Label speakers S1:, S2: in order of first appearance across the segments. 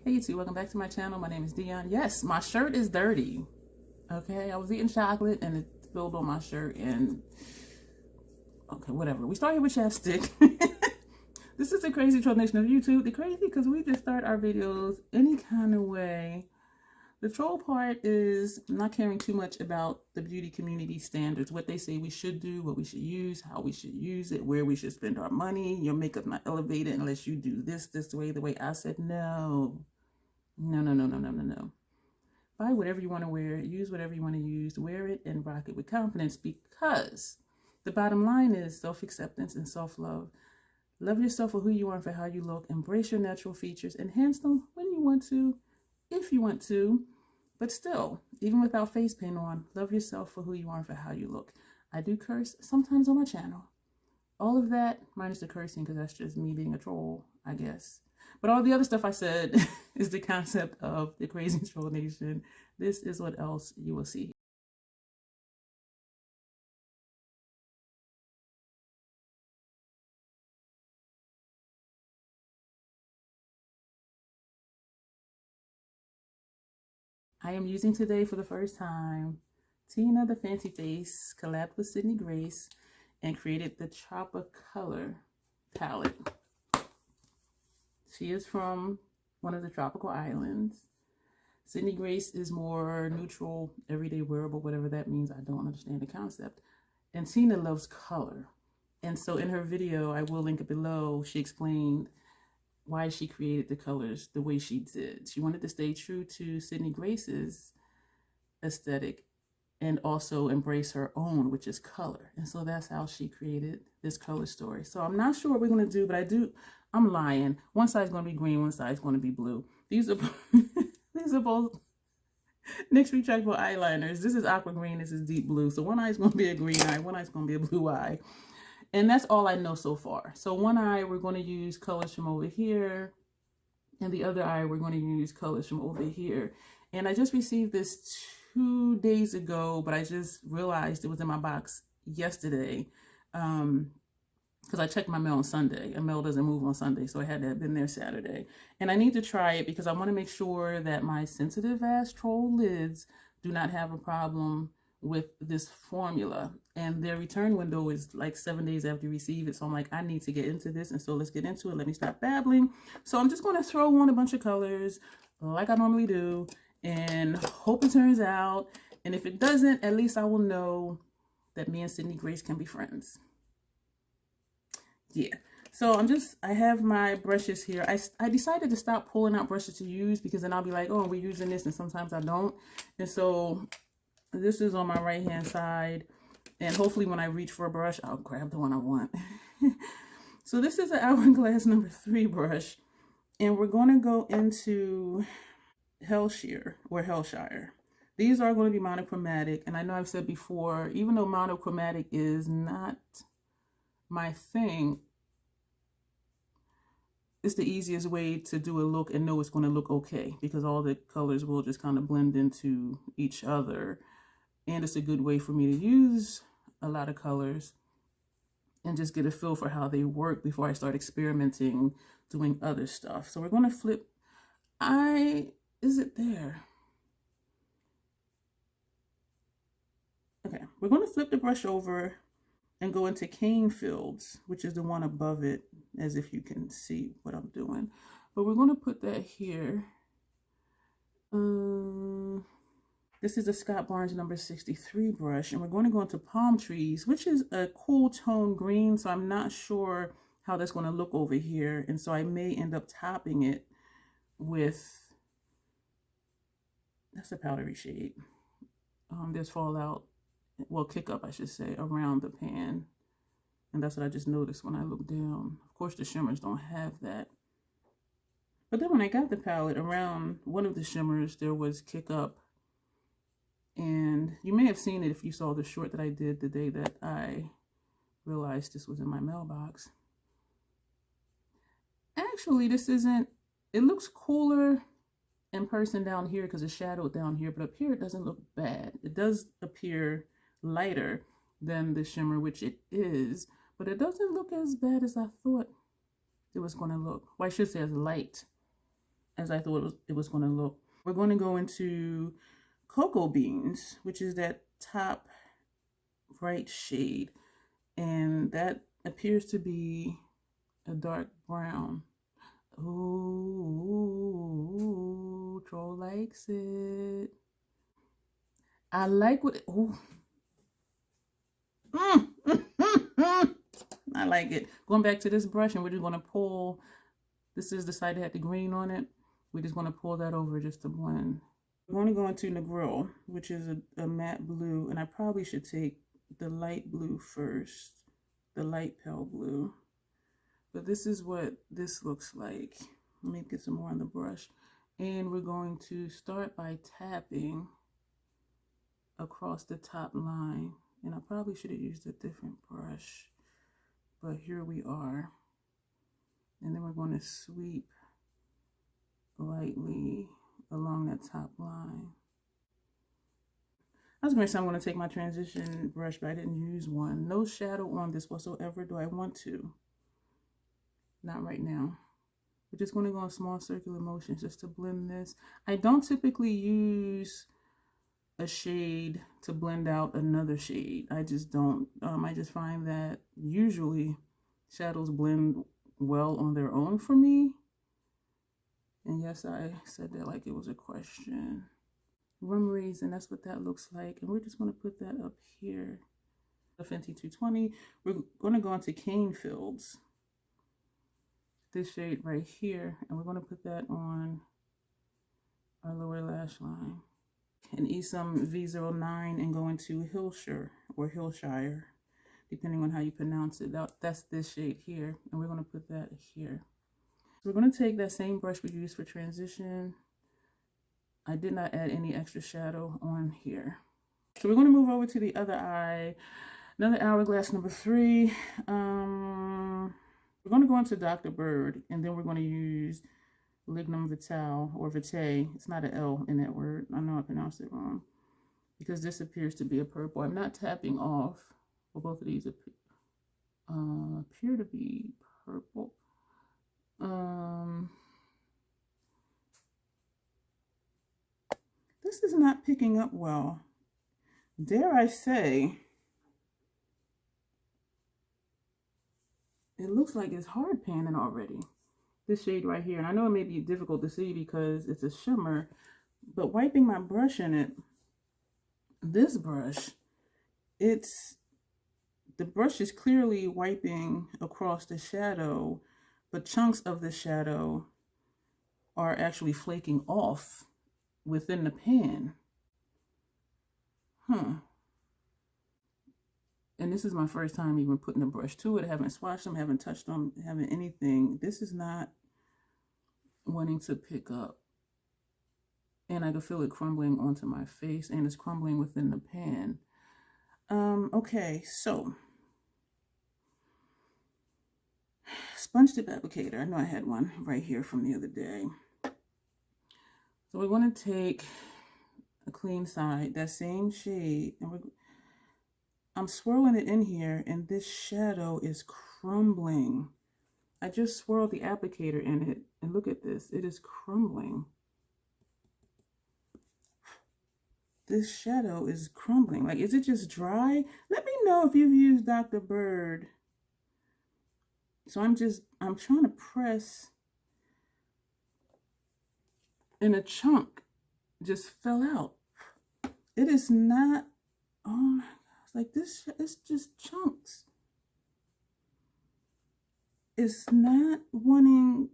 S1: Hey YouTube, welcome back to my channel. My name is Dion. Yes, my shirt is dirty. Okay, I was eating chocolate and it spilled on my shirt and okay, whatever. We started with chapstick. This is the crazy troll nation of YouTube. The crazy because we just start our videos any kind of way. The troll part is not caring too much about the beauty community standards, what they say we should do, what we should use, how we should use it, where we should spend our money. Your makeup not elevated unless you do this way, the way I said. No. No. Buy whatever you want to wear, use whatever you want to use, wear it and rock it with confidence, because the bottom line is self-acceptance and self-love. Love yourself for who you are and for how you look. Embrace your natural features. Enhance them when you want to, if you want to. But still, even without face paint on, love yourself for who you are and for how you look. I do curse sometimes on my channel. All of that, minus the cursing, because that's just me being a troll, I guess. But all the other stuff I said is the concept of the crazy troll nation. This is what else you will see. I am using today for the first time Tina the Fancy Face collabed with Sydney Grace and created the TropiCOLOR palette. She is from one of the tropical islands. Sydney Grace is more neutral, everyday wearable, whatever that means. I don't understand the concept. And Tina loves color. And so in her video, I will link it below, she explained why she created the colors the way she did. She wanted to stay true to Sydney Grace's aesthetic and also embrace her own, which is color. And so that's how she created this color story. So I'm not sure what we're going to do, but I'm lying. One side's going to be green, one side's going to be blue. These are these are both NYX retractable eyeliners. This is aqua green, this is deep blue. So one eye is going to be a green eye, one eye is going to be a blue eye. And that's all I know so far. So one eye, we're going to use colors from over here. And the other eye, we're going to use colors from over here. And I just received this 2 days ago, but I just realized it was in my box yesterday. Because I checked my mail on Sunday, and mail doesn't move on Sunday, so it had to have been there Saturday. And I need to try it because I want to make sure that my sensitive ass troll lids do not have a problem with this formula. And their return window is like 7 days after you receive it. So I'm like, I need to get into this. And so let's get into it. Let me stop babbling. So I'm just going to throw on a bunch of colors like I normally do and hope it turns out. And if it doesn't, at least I will know that me and Sydney Grace can be friends. Yeah. So I have my brushes here. I decided to stop pulling out brushes to use because then I'll be like, oh, we're using this, and sometimes I don't. And so this is on my right hand side, and hopefully when I reach for a brush, I'll grab the one I want. So this is an Hourglass number 3 brush, and we're going to go into Hellshire or Hellshire. These are going to be monochromatic, and I know I've said before, even though monochromatic is not my thing, it's the easiest way to do a look and know it's going to look okay, because all the colors will just kind of blend into each other. And it's a good way for me to use a lot of colors and just get a feel for how they work before I start experimenting doing other stuff. So we're going to flip. Is it there? Okay, we're going to flip the brush over and go into Cane Fields, which is the one above it, as if you can see what I'm doing. But we're going to put that here. This is a Scott Barnes number 63 brush, and we're going to go into Palm Trees, which is a cool tone green, so I'm not sure how that's going to look over here, and so I may end up topping it with, that's a powdery shade. There's fallout, well, kick up I should say, around the pan, and that's what I just noticed when I look down. Of course the shimmers don't have that, but then when I got the palette, around one of the shimmers there was kick up. And you may have seen it if you saw the short that I did the day that I realized this was in my mailbox. Actually, this isn't, it looks cooler in person down here because it's shadowed down here, but up here it doesn't look bad. It does appear lighter than the shimmer, which it is, but it doesn't look as bad as I thought it was going to look. Well, I should say as light as I thought it was going to look. We're going to go into Cocoa Beans, which is that top right shade, and that appears to be a dark brown. Ooh, Troll likes it. I like what, ooh. I like it. Going back to this brush, and we're just going to pull, this is the side that had the green on it. We're just going to pull that over just to blend. We're going to go into Negril, which is a matte blue, and I probably should take the light blue first, the light pale blue. But this is what this looks like. Let me get some more on the brush. And we're going to start by tapping across the top line. And I probably should have used a different brush, but here we are. And then we're going to sweep lightly along that top line. I was going to say I'm going to take my transition brush, but I didn't use one. No shadow on this whatsoever. Do I want to? Not right now. We're just going to go in small circular motions just to blend this. I don't typically use a shade to blend out another shade. I just don't. I just find that usually shadows blend well on their own for me. And yes, I said that like it was a question. Rum Raisin, that's what that looks like. And we're just going to put that up here. The Fenty 220. We're going to go into Cane Fields. This shade right here. And we're going to put that on our lower lash line. And Esom V09 and go into Hillshire or Hillshire, depending on how you pronounce it. That's this shade here. And we're going to put that here. So we're going to take that same brush we used for transition. I did not add any extra shadow on here. So we're going to move over to the other eye. Another hourglass number 3. We're going to go into Dr. Bird, and then we're going to use Lignum Vitae or Vitae. It's not an L in that word. I know I pronounced it wrong. Because this appears to be a purple. I'm not tapping off. Well, both of these appear to be purple. This is not picking up well. Dare I say, it looks like it's hard panning already. This shade right here. And I know it may be difficult to see because it's a shimmer, but wiping my brush in it, this brush, the brush is clearly wiping across the shadow, but chunks of the shadow are actually flaking off within the pan. And this is my first time even putting the brush to it. I haven't swatched them, haven't touched them, haven't anything. This is not wanting to pick up. And I can feel it crumbling onto my face, and it's crumbling within the pan. Okay, so sponge tip applicator. I know I had one right here from the other day. So we're going to take a clean side, that same shade, and I'm swirling it in here, and this shadow is crumbling. I just swirled the applicator in it, and look at this. It is crumbling. This shadow is crumbling. Like, is it just dry? Let me know if you've used Dr. Bird. So I'm trying to press, and a chunk just fell out. It is not, oh my gosh, like this, it's just chunks. It's not wanting,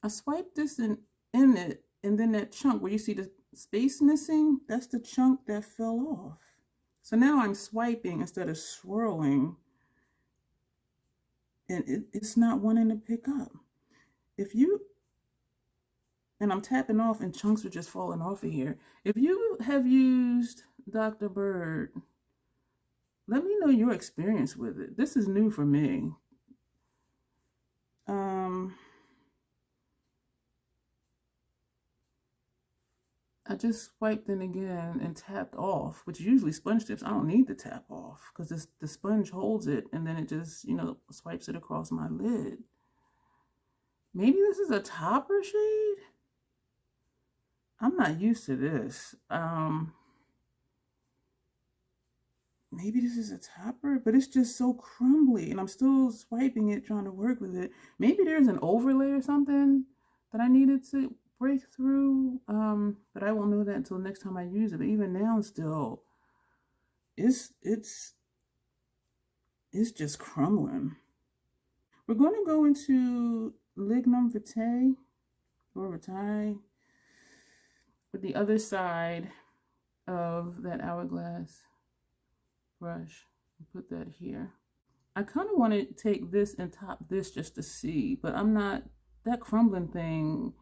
S1: I swiped this in it, and then that chunk where you see the space missing, that's the chunk that fell off. So now I'm swiping instead of swirling, and it's not wanting to pick up. And I'm tapping off and chunks are just falling off of here. If you have used Dr. Bird, let me know your experience with it. This is new for me. I just swiped in again and tapped off, which usually sponge tips, I don't need to tap off because the sponge holds it and then it just, swipes it across my lid. Maybe this is a topper shade? I'm not used to this. Maybe this is a topper, but it's just so crumbly and I'm still swiping it, trying to work with it. Maybe there's an overlay or something that I needed to break through. But I won't know that until next time I use it. But even now still, it's just crumbling. We're going to go into Lignum Vitae or Vitae with the other side of that hourglass brush. Put that here. I kind of want to take this and top this just to see, but I'm not, that crumbling thing.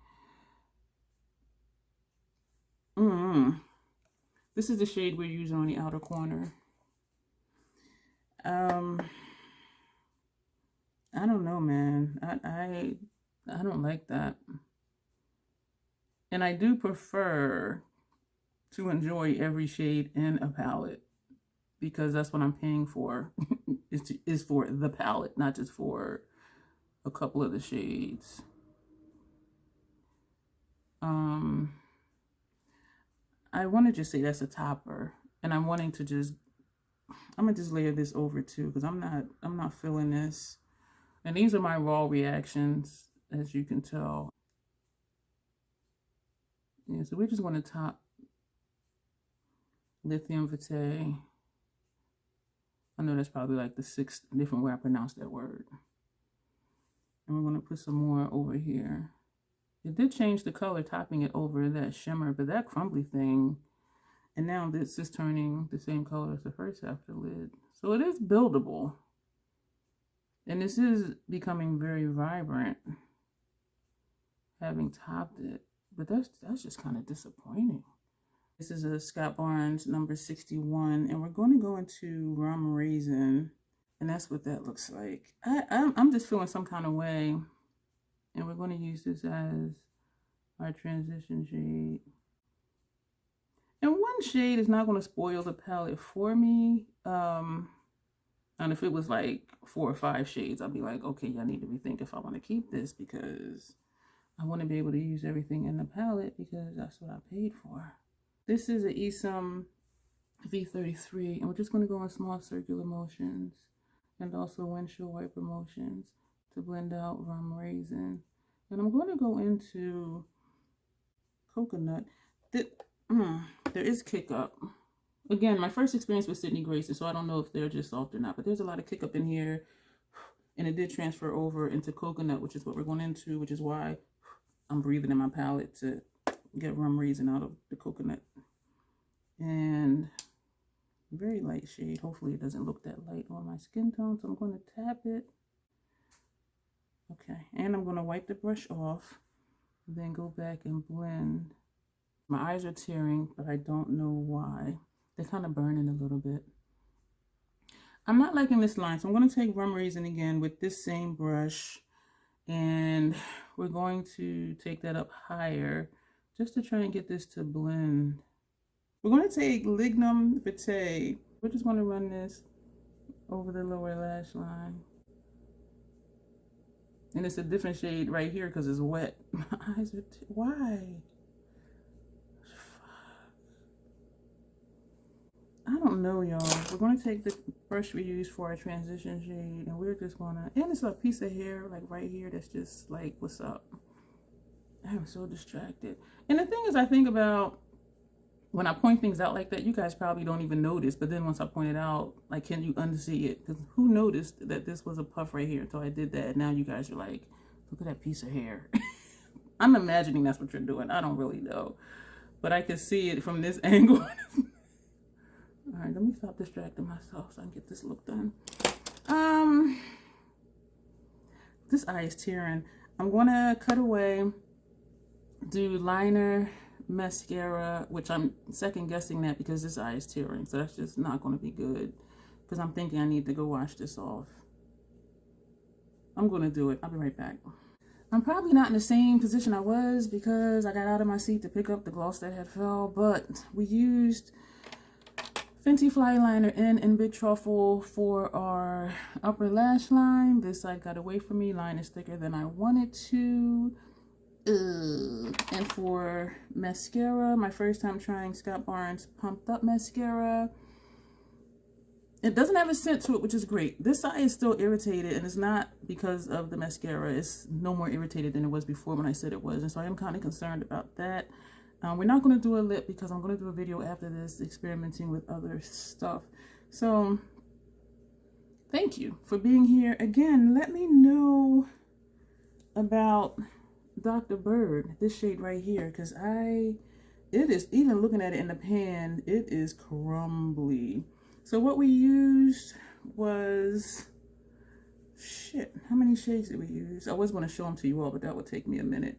S1: This is the shade we're using on the outer corner. I don't know, man. I don't like that. And I do prefer to enjoy every shade in a palette, because that's what I'm paying for. is for the palette, not just for a couple of the shades. I want to just say that's a topper, and I'm wanting to just, I'm gonna just layer this over too, because I'm not feeling this. And these are my raw reactions, as you can tell. Yeah, so we're just going to top Lithium Vitae. I know that's probably like the 6th different way I pronounce that word. And we're going to put some more over here. It did change the color, topping it over that shimmer, but that crumbly thing, and now this is turning the same color as the first half of the lid. So it is buildable. And this is becoming very vibrant, having topped it. But that's just kind of disappointing. This is a Scott Barnes number 61, and we're going to go into Rum Raisin, and that's what that looks like. I'm just feeling some kind of way, and we're going to use this as our transition shade. And one shade is not going to spoil the palette for me. And if it was like 4 or 5 shades, I'd be like, okay, I need to rethink if I want to keep this, because I want to be able to use everything in the palette, because that's what I paid for. This is an Esom V33, and we're just going to go in small circular motions and also windshield wiper motions to blend out Rum Raisin. And I'm going to go into Coconut. There is kick up. Again, my first experience with Sydney Gracie, so I don't know if they're just soft or not, but there's a lot of kick up in here. And it did transfer over into Coconut, which is what we're going into, which is why I'm breathing in my palette to get Rum Raisin out of the Coconut. And very light shade. Hopefully it doesn't look that light on my skin tone, so I'm going to tap it. Okay, and I'm going to wipe the brush off, then go back and blend. My eyes are tearing, but I don't know why. They're kind of burning a little bit. I'm not liking this line, so I'm going to take Rum Raisin again with this same brush, and we're going to take that up higher just to try and get this to blend. We're going to take Lignum Vitae. We're just going to run this over the lower lash line. And it's a different shade right here because it's wet. My eyes are, why? I don't know, y'all. We're going to take the brush we used for our transition shade, and we're just going to, and it's a piece of hair like right here that's just like, what's up? I'm so distracted. And the thing is, I think about when I point things out like that, you guys probably don't even notice, but then once I point it out, like, can you unsee it? Because who noticed that this was a puff right here until I did that? And now you guys are like, look at that piece of hair. I'm imagining that's what you're doing. I don't really know, but I can see it from this angle. All right, let me stop distracting myself so I can get this look done. This eye is tearing. I'm gonna cut away, do liner, mascara, which I'm second guessing that because this eye is tearing, so that's just not going to be good, because I'm thinking I need to go wash this off. I'm going to do it. I'll be right back. I'm probably not in the same position I was because I got out of my seat to pick up the gloss that had fell, but we used Fenty Fly Liner in Big Truffle for our upper lash line. This side got away from me. Line is thicker than I wanted to. And for mascara, my first time trying Scott Barnes Pumped Up Mascara. It doesn't have a scent to it, which is great. This eye is still irritated, and it's not because of the mascara. It's no more irritated than it was before when I said it was. And so I am kind of concerned about that. We're not going to do a lip because I'm going to do a video after this experimenting with other stuff. So thank you for being here. Again, let me know about Dr. Bird, this shade right here, because it is, even looking at it in the pan, it is crumbly. So what we used was, how many shades did we use? I was going to show them to you all, but that would take me a minute.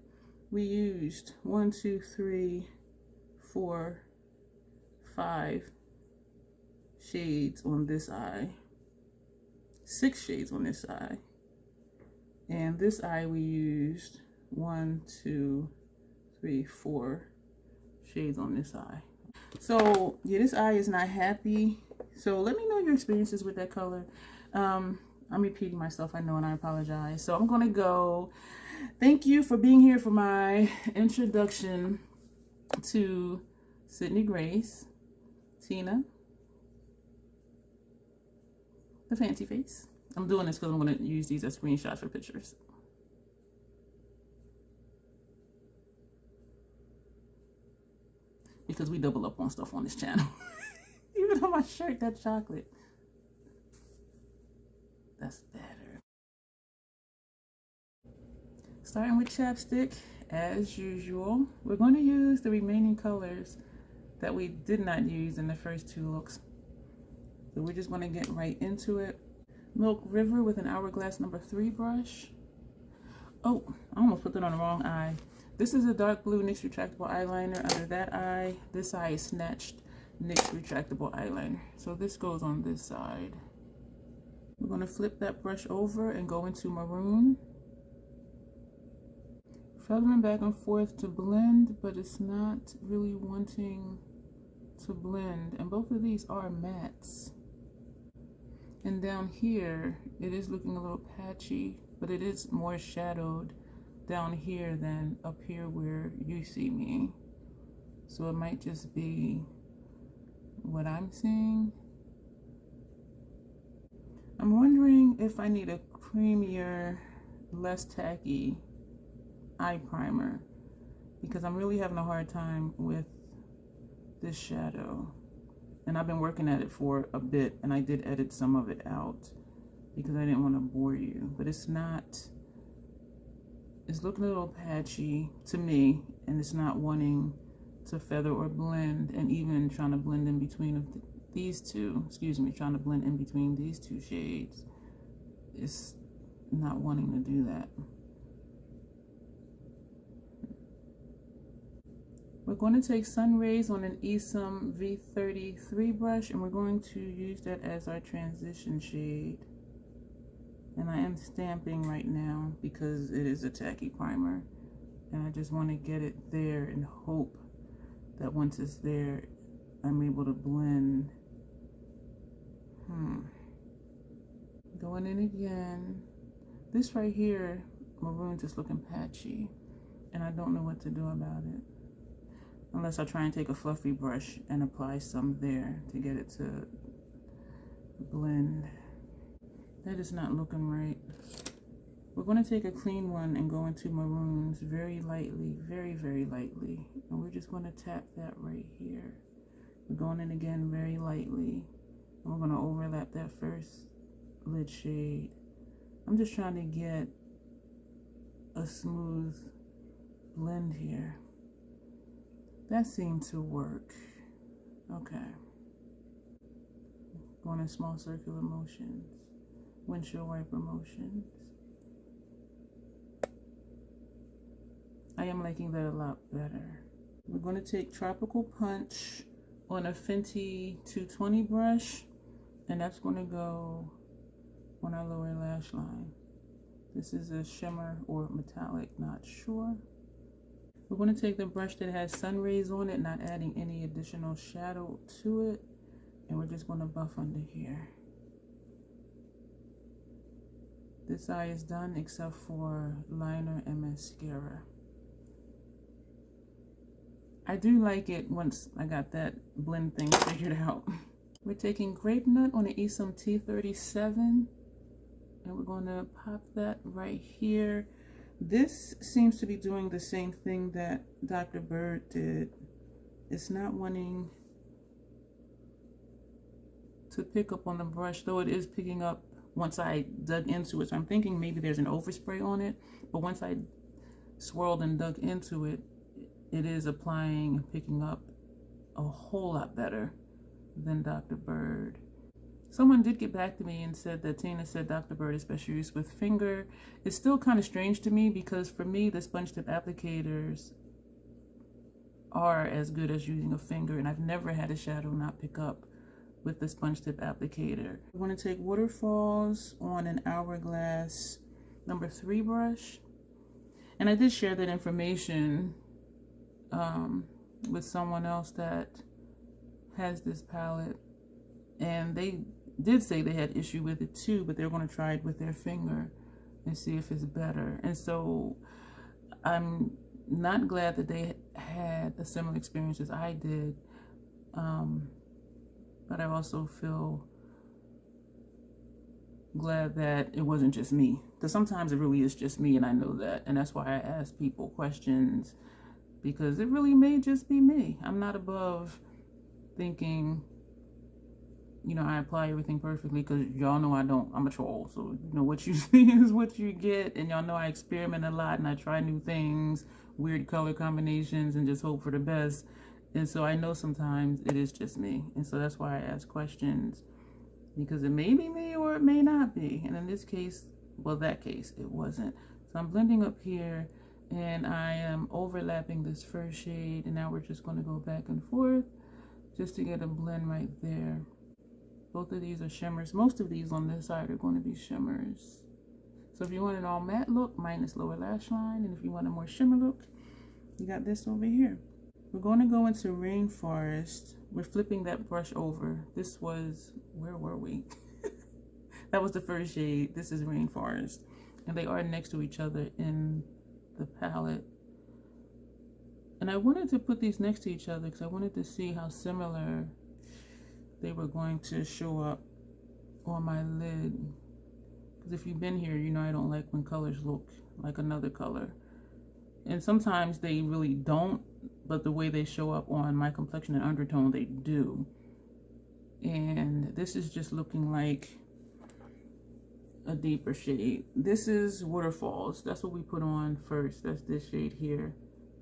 S1: We used 1, 2, 3, 4, 5 shades on this eye, 6 shades on this eye, and this eye we used 1, 2, 3, 4 shades on this eye. So yeah, this eye is not happy. So let me know your experiences with that color. I'm repeating myself, I know, and I apologize. So I'm gonna go. Thank you for being here for my introduction to Sydney Grace, Tina, the fancy face. I'm doing this because I'm going to use these as screenshots for pictures. Because we double up on stuff on this channel. Even on my shirt, that chocolate. That's better. Starting with chapstick, as usual. We're going to use the remaining colors that we did not use in the first 2 looks. So we're just going to get right into it. Milk River with an Hourglass number 3 brush. Oh, I almost put that on the wrong eye. This is a dark blue NYX retractable eyeliner under that eye. This eye is Snatched NYX retractable eyeliner. So this goes on this side. We're going to flip that brush over and go into Maroon. Feathering back and forth to blend, but it's not really wanting to blend. And both of these are mattes. And down here, it is looking a little patchy, but it is more shadowed down here than up here where you see me. So it might just be what I'm seeing. I'm wondering if I need a creamier, less tacky eye primer, because I'm really having a hard time with this shadow, and I've been working at it for a bit, and I did edit some of it out because I didn't want to bore you, but it's looking a little patchy to me, and it's not wanting to feather or blend, and even trying to blend in between these two, trying to blend in between these 2 shades, it's not wanting to do that. We're going to take Sun Rays on an Esom V33 brush, and we're going to use that as our transition shade. And I am stamping right now because it is a tacky primer, and I just want to get it there and hope that once it's there, I'm able to blend. Going in again. This right here, Maroon's just looking patchy, and I don't know what to do about it. Unless I try and take a fluffy brush and apply some there to get it to blend. That is not looking right. We're going to take a clean one and go into Maroons very lightly, very, very lightly. And we're just going to tap that right here. We're going in again very lightly. And we're going to overlap that first lid shade. I'm just trying to get a smooth blend here. That seemed to work. Okay. Going in small circular motions. Windshield wiper motions. I am liking that a lot better. We're going to take Tropical Punch on a Fenty 220 brush, and that's going to go on our lower lash line. This is a shimmer or metallic, not sure. We're going to take the brush that has Sun Rays on it, not adding any additional shadow to it, And we're just going to buff under here. This eye is done except for liner and mascara. I do like it once I got that blend thing figured out. We're taking Grape Nut on an Esom T37, and we're going to pop that right here. This seems to be doing the same thing that Dr. Bird did. It's not wanting to pick up on the brush, though it is picking up once I dug into it. So I'm thinking maybe there's an overspray on it, but once I swirled and dug into it, it is applying and picking up a whole lot better than Dr. Bird. Someone did get back to me and said that Tina said Dr. Bird is best used with finger. It's still kind of strange to me because for me, the sponge tip applicators are as good as using a finger, and I've never had a shadow not pick up with the sponge tip applicator. I'm going to take Waterfalls on an Hourglass number 3 brush. And I did share that information with someone else that has this palette, and they did say they had issue with it too, but they're going to try it with their finger and see if it's better. And so I'm not glad that they had a similar experience as I did, but I also feel glad that it wasn't just me, because sometimes it really is just me, and I know that, and that's why I ask people questions, because it really may just be me. I'm not above thinking, you know, I apply everything perfectly, because y'all know I don't. I'm a troll, so you know what you see is what you get, and y'all know I experiment a lot and I try new things, weird color combinations, and just hope for the best. And so I know sometimes it is just me, and so that's why I ask questions, because it may be me or it may not be. And in this case, well, that case, it wasn't. So I'm blending up here, and I am overlapping this first shade, and now we're just going to go back and forth just to get a blend right there. Both of these are shimmers. Most of these on this side are going to be shimmers. So if you want an all matte look, minus lower lash line, and if you want a more shimmer look, you got this over here. We're going to go into Rainforest. We're flipping that brush over. This was, where were we? That was the first shade. This is Rainforest. And they are next to each other in the palette. And I wanted to put these next to each other because I wanted to see how similar they were going to show up on my lid. Because if you've been here, you know I don't like when colors look like another color. And sometimes they really don't, but the way they show up on my Complexion and Undertone, they do. And this is just looking like a deeper shade. This is Waterfalls. That's what we put on first. That's this shade here.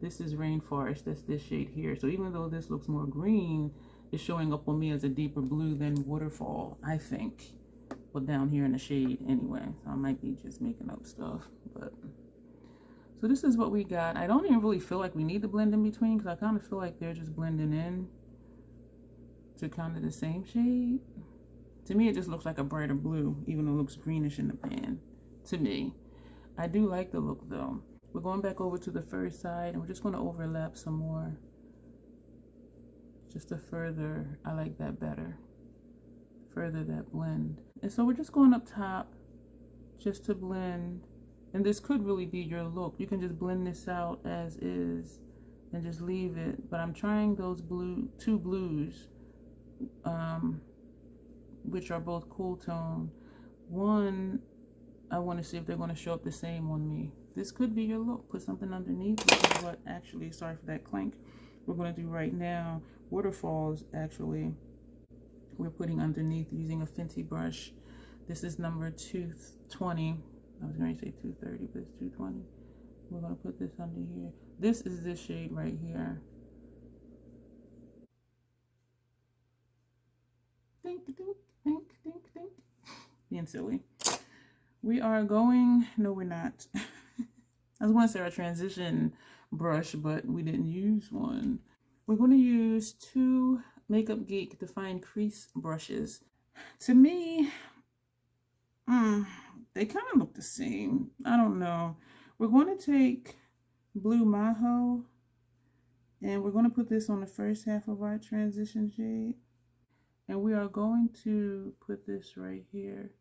S1: This is Rainforest. That's this shade here. So even though this looks more green, it's showing up on me as a deeper blue than Waterfall, I think. Well, down here in the shade anyway. So I might be just making up stuff, but... So this is what we got. I don't even really feel like we need to blend in between, because I kind of feel like they're just blending in to kind of the same shade. To me, it just looks like a brighter blue, even though it looks greenish in the pan. To me. I do like the look though. We're going back over to the first side, and we're just going to overlap some more. Just to further, I like that better. Further that blend. And so we're just going up top just to blend. And this could really be your look. You can just blend this out as is and just leave it. But I'm trying those two blues, which are both cool tone. One, I want to see if they're going to show up the same on me. This could be your look. Put something underneath, which is what actually, sorry for that clank, we're going to do right now. Waterfalls, actually, we're putting underneath using a Fenty brush. This is number 220. I was going to say 230, but it's 220. We're going to put this under here. This is this shade right here. Think, think, think, think, think. Being silly. We are going, no we're not. I was going to say our transition brush, but we didn't use one. We're going to use two Makeup Geek Define Crease brushes. To me, they kind of look the same. I don't know. We're going to take Blue Maho, and we're going to put this on the first half of our transition shade. And we are going to put this right here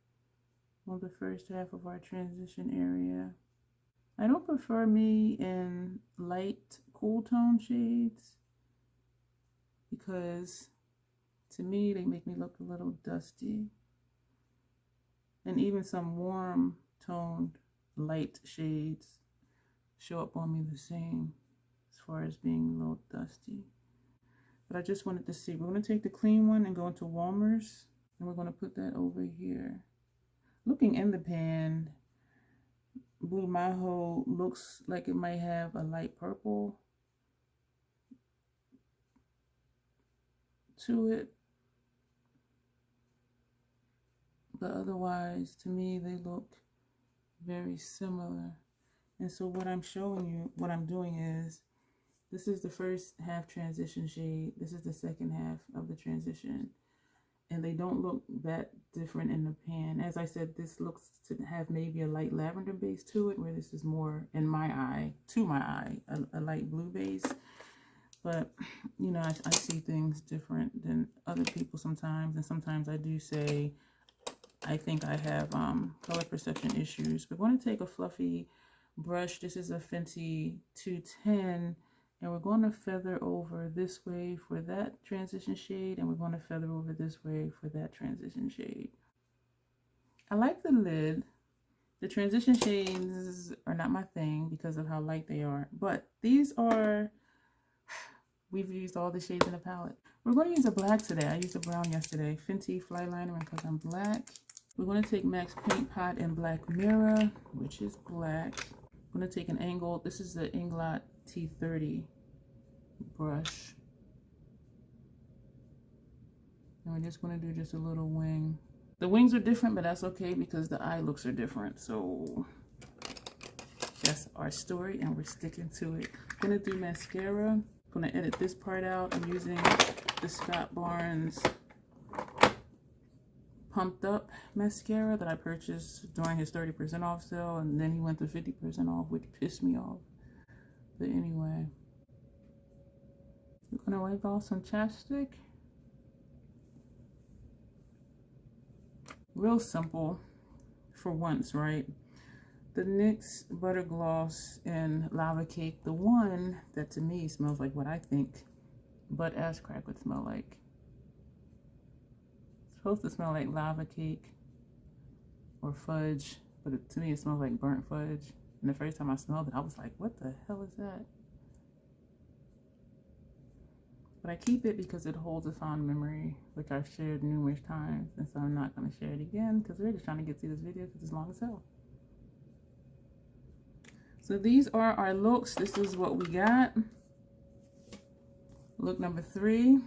S1: on the first half of our transition area. I don't prefer me in light cool tone shades because to me they make me look a little dusty. And even some warm toned light shades show up on me the same as far as being a little dusty. But I just wanted to see. We're going to take the clean one and go into Warmers, and we're going to put that over here. Looking in the pan, Blue Maho looks like it might have a light purple to it. But otherwise, to me, they look very similar. And so what I'm showing you, what I'm doing is, this is the first half transition shade. This is the second half of the transition. And they don't look that different in the pan. As I said, this looks to have maybe a light lavender base to it, where this is more, in my eye, to my eye, a light blue base. But, you know, I see things different than other people sometimes. And sometimes I do say, I think I have color perception issues. We're going to take a fluffy brush. This is a Fenty 210. And we're going to feather over this way for that transition shade. And we're going to feather over this way for that transition shade. I like the lid. The transition shades are not my thing because of how light they are. But these are, we've used all the shades in the palette. We're going to use a black today. I used a brown yesterday. Fenty Fly Liner because I'm black. We're going to take MAC's Paint Pot and Black Mirror, which is black. I'm going to take an angled, this is the Inglot T30 brush. And we're just going to do just a little wing. The wings are different, but that's okay because the eye looks are different. So that's our story and we're sticking to it. I'm going to do mascara. I'm going to edit this part out. I'm using the Scott Barnes Pumped Up mascara that I purchased during his 30% off sale, and then he went to 50% off, which pissed me off. But anyway, I'm gonna wipe off some chapstick. Real simple for once, right? The NYX Butter Gloss in Lava Cake, the one that to me smells like what I think butt ass crack would smell like. Supposed to smell like lava cake or fudge, but to me it smells like burnt fudge. And the first time I smelled it, I was like, what the hell is that? But I keep it because it holds a fond memory, which I've shared numerous times, and so I'm not going to share it again because we're just trying to get through this video because it's long as hell. So these are our looks. This is what we got. Look number 3.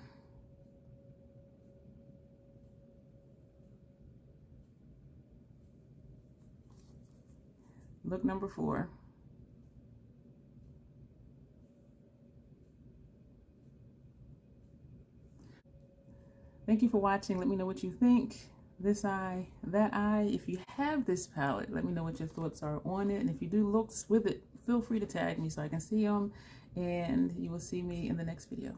S1: Look number 4. Thank you for watching. Let me know what you think. This eye, that eye. If you have this palette, let me know what your thoughts are on it. And if you do looks with it, feel free to tag me so I can see them. And you will see me in the next video.